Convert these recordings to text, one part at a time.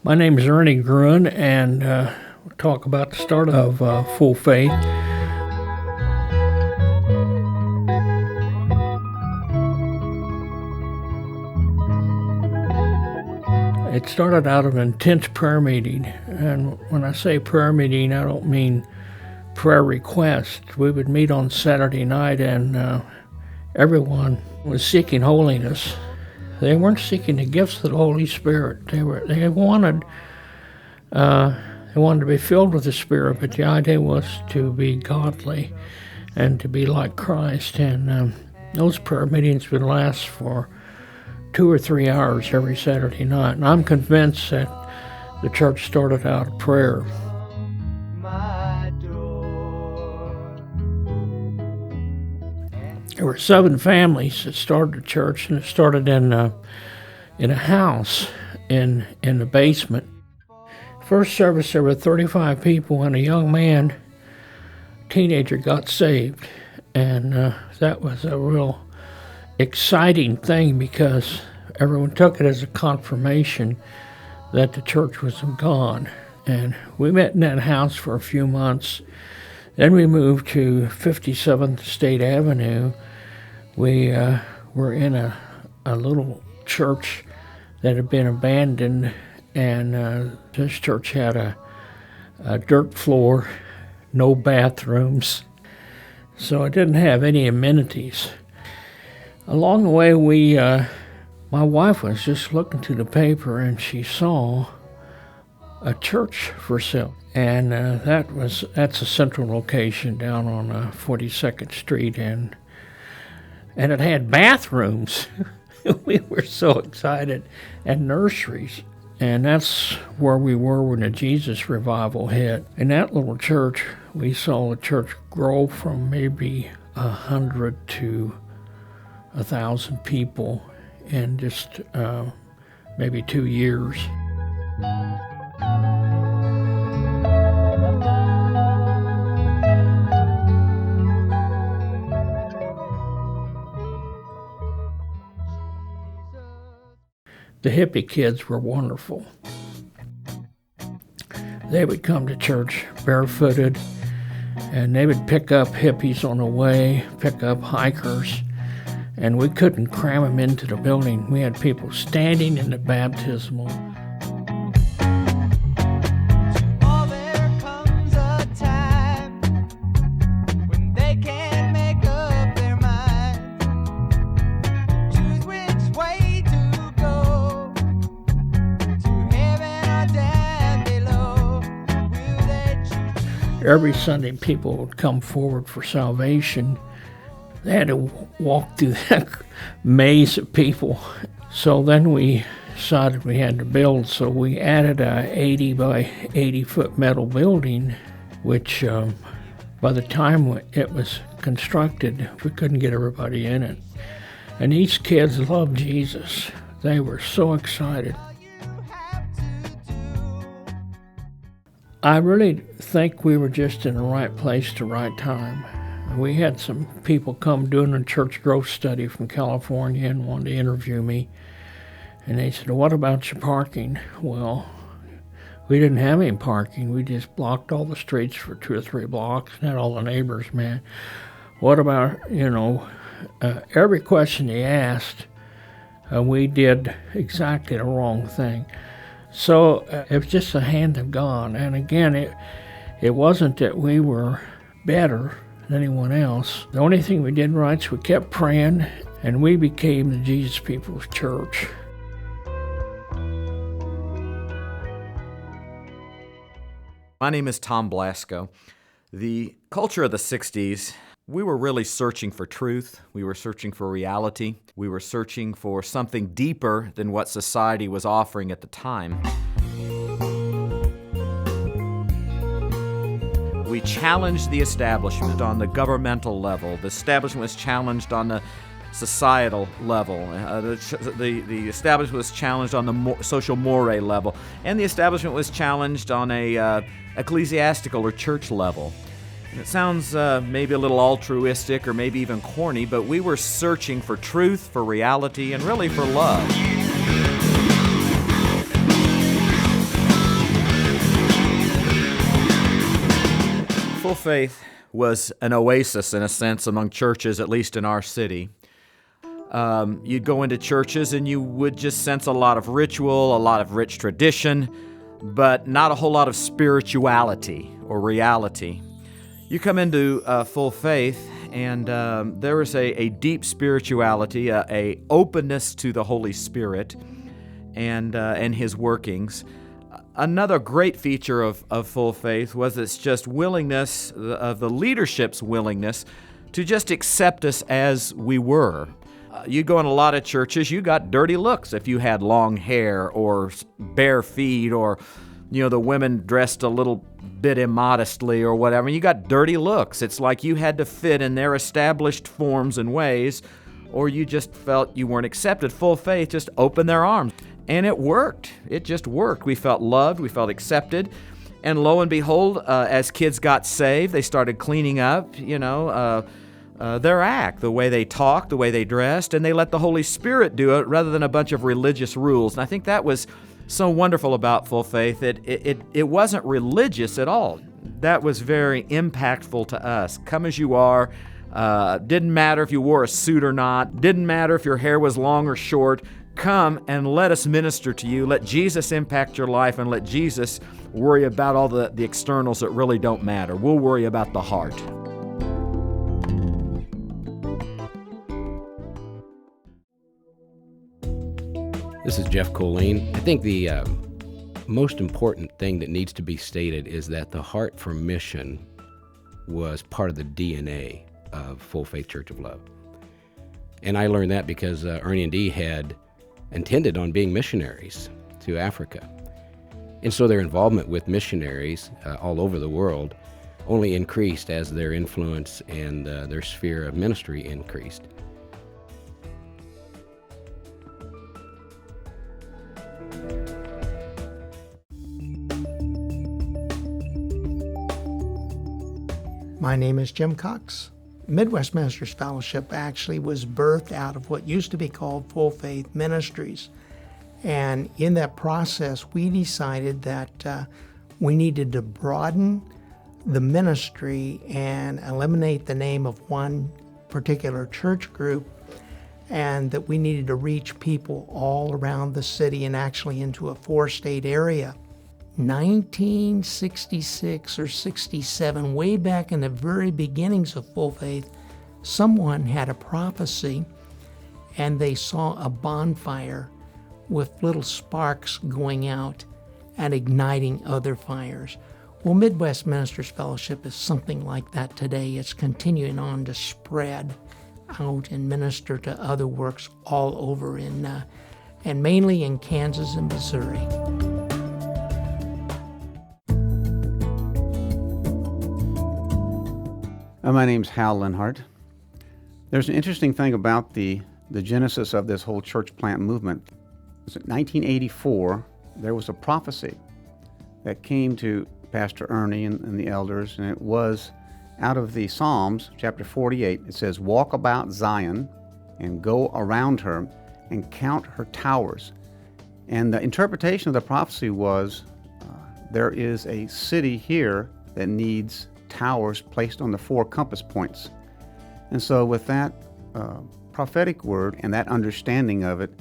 My name is Ernie Gruen, and we'll talk about the start of Full Faith. It started out of an intense prayer meeting, and when I say prayer meeting, I don't mean prayer requests. We would meet on Saturday night, and everyone was seeking holiness. They weren't seeking the gifts of the Holy Spirit. They wanted to be filled with the Spirit, but the idea was to be godly and to be like Christ. And those prayer meetings would last for 2 or 3 hours every Saturday night. And I'm convinced that the church started out of prayer. There were 7 families that started the church, and it started in a house in the basement. First service, there were 35 people, and a young man, teenager, got saved. And that was a real exciting thing because everyone took it as a confirmation that the church was of God. And we met in that house for a few months. Then we moved to 57th State Avenue. We were in a little church that had been abandoned, and this church had a dirt floor, no bathrooms, so it didn't have any amenities. Along the way, my wife was just looking through the paper, and she saw a church for sale. And that's a central location down on 42nd Street, and it had bathrooms. We were so excited, and nurseries. And that's where we were when the Jesus revival hit. In that little church, we saw the church grow from maybe 100 to 1,000 people in just maybe 2 years. The hippie kids were wonderful. They would come to church barefooted, and they would pick up hippies on the way, pick up hikers, and we couldn't cram them into the building. We had people standing in the baptismal. Every Sunday, people would come forward for salvation. They had to walk through that maze of people. So then we decided we had to build, so we added a 80 by 80 foot metal building, which by the time it was constructed, we couldn't get everybody in it. And these kids loved Jesus. They were so excited. I really think we were just in the right place at the right time. We had some people come doing a church growth study from California and wanted to interview me. And they said, "What about your parking?" Well, we didn't have any parking. We just blocked all the streets for 2 or 3 blocks and had all the neighbors, man. What about, every question they asked, we did exactly the wrong thing. So it was just a hand of God. And again, it wasn't that we were better than anyone else. The only thing we did right is we kept praying, and we became the Jesus People's Church. My name is Tom Blasco. The culture of the 60s, we were really searching for truth. We were searching for reality. We were searching for something deeper than what society was offering at the time. We challenged the establishment on the governmental level. The establishment was challenged on the societal level. The establishment was challenged on the social moray level. And the establishment was challenged on a ecclesiastical or church level. And it sounds maybe a little altruistic or maybe even corny, but we were searching for truth, for reality, and really for love. Full Faith was an oasis, in a sense, among churches, at least in our city. You'd go into churches and you would just sense a lot of ritual, a lot of rich tradition, but not a whole lot of spirituality or reality. You come into Full Faith, and there is a deep spirituality, a openness to the Holy Spirit and His workings. Another great feature of Full Faith was its just willingness, of the leadership's willingness, to just accept us as we were. You go in a lot of churches, you got dirty looks if you had long hair or bare feet, or the women dressed a little bit immodestly or whatever. You got dirty looks. It's like you had to fit in their established forms and ways, or you just felt you weren't accepted. Full Faith just opened their arms, and it worked. It just worked. We felt loved. We felt accepted. And lo and behold, as kids got saved, they started cleaning up, their act, the way they talked, the way they dressed, and they let the Holy Spirit do it rather than a bunch of religious rules. And I think that was so wonderful about Full Faith. It wasn't religious at all. That was very impactful to us. Come as you are. Didn't matter if you wore a suit or not. Didn't matter if your hair was long or short. Come and let us minister to you. Let Jesus impact your life, and let Jesus worry about all the externals that really don't matter. We'll worry about the heart. This is Jeff Colleen. I think the most important thing that needs to be stated is that the heart for mission was part of the DNA of Full Faith Church of Love. And I learned that because Ernie and Dee had intended on being missionaries to Africa. And so their involvement with missionaries all over the world only increased as their influence and their sphere of ministry increased. My name is Jim Cox. Midwest Ministers Fellowship actually was birthed out of what used to be called Full Faith Ministries. And in that process, we decided that we needed to broaden the ministry and eliminate the name of one particular church group, and that we needed to reach people all around the city and actually into a 4-state area. 1966 or 67, way back in the very beginnings of Full Faith, someone had a prophecy and they saw a bonfire with little sparks going out and igniting other fires. Well, Midwest Ministers Fellowship is something like that today. It's continuing on to spread out and minister to other works all over and mainly in Kansas and Missouri. My name's Hal Linhart. There's an interesting thing about the genesis of this whole church plant movement. It was in 1984, there was a prophecy that came to Pastor Ernie and the elders, and it was out of the Psalms, chapter 48. It says, "Walk about Zion and go around her and count her towers." And the interpretation of the prophecy was, there is a city here that needs towers placed on the 4 compass points. And so with that prophetic word and that understanding of it,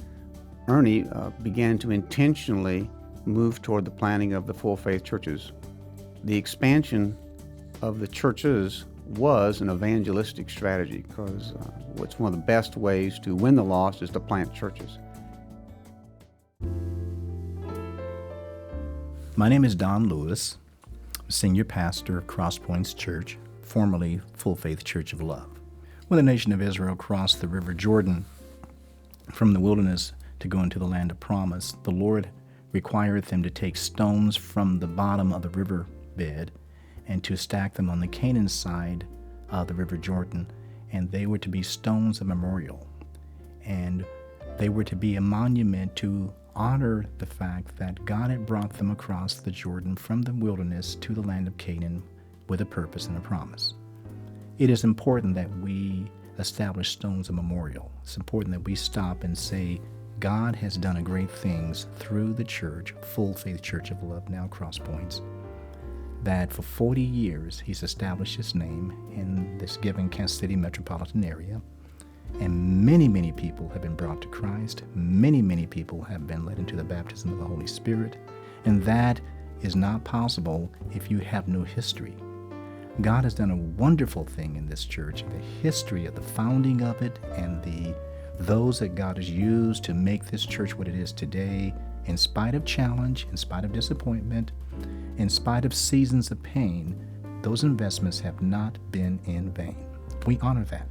Ernie began to intentionally move toward the planning of the Full Faith churches. The expansion of the churches was an evangelistic strategy, because what's one of the best ways to win the lost is to plant churches. My name is Don Lewis, senior pastor of Cross Points Church, formerly Full Faith Church of Love. When the nation of Israel crossed the River Jordan from the wilderness to go into the land of promise, the Lord required them to take stones from the bottom of the river bed and to stack them on the Canaan side of the River Jordan, and they were to be stones of memorial. And they were to be a monument to honor the fact that God had brought them across the Jordan from the wilderness to the land of Canaan with a purpose and a promise. It is important that we establish stones of memorial. It's important that we stop and say, God has done great things through the church, Full Faith Church of Love, now Cross Points. that for 40 years he's established his name in this given Kansas City metropolitan area. And many, many people have been brought to Christ. Many, many people have been led into the baptism of the Holy Spirit. And that is not possible if you have no history. God has done a wonderful thing in this church. The history of the founding of it and those that God has used to make this church what it is today, in spite of challenge, in spite of disappointment, in spite of seasons of pain, those investments have not been in vain. We honor that.